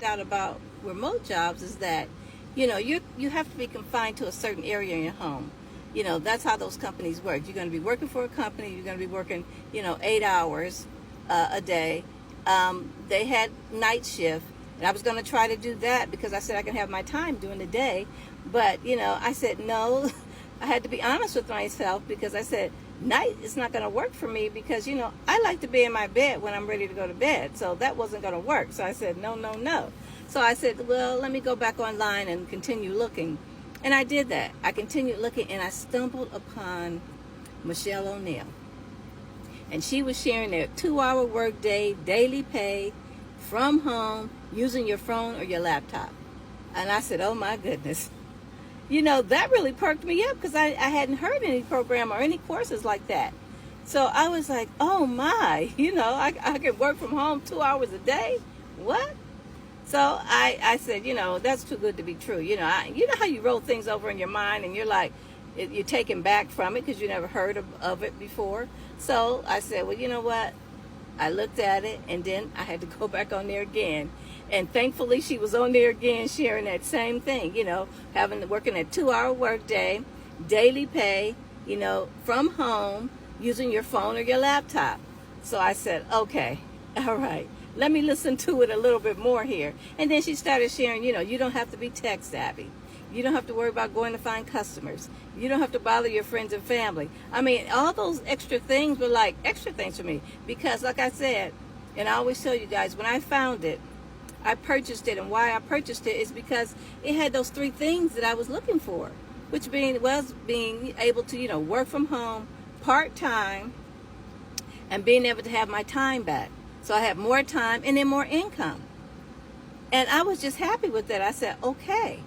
found out about remote jobs is that, you have to be confined to a certain area in your home. That's how those companies work. You're going to be working for a company. You're going to be working, 8 hours a day. They had night shift, and I was going to try to do that because I said I can have my time during the day. But, I said no. I had to be honest with myself because I said night is not going to work for me because, I like to be in my bed when I'm ready to go to bed. So that wasn't going to work. So I said, no, no, no. So I said, well, let me go back online and continue looking. And I did that. I continued looking, and I stumbled upon Michelle O'Neill. And she was sharing their 2-hour workday, daily pay, from home, using your phone or your laptop. And I said, oh my goodness. That really perked me up because I hadn't heard any program or any courses like that. So I was like, oh my, I can work from home 2 hours a day? What? So I said, that's too good to be true. You know how you roll things over in your mind and you're like, you're taken back from it because you never heard of it before. So I said, well, you know what? I looked at it and then I had to go back on there again. And thankfully she was on there again sharing that same thing, working a 2-hour workday, daily pay, from home, using your phone or your laptop. So I said, okay, all right. Let me listen to it a little bit more here. And then she started sharing, you don't have to be tech savvy. You don't have to worry about going to find customers. You don't have to bother your friends and family. I mean, all those extra things were like extra things for me. Because like I said, and I always tell you guys, when I found it, I purchased it. And why I purchased it is because it had those 3 things that I was looking for. Which was being able to, work from home, part-time, and being able to have my time back. So I had more time and then more income. And I was just happy with that. I said, okay.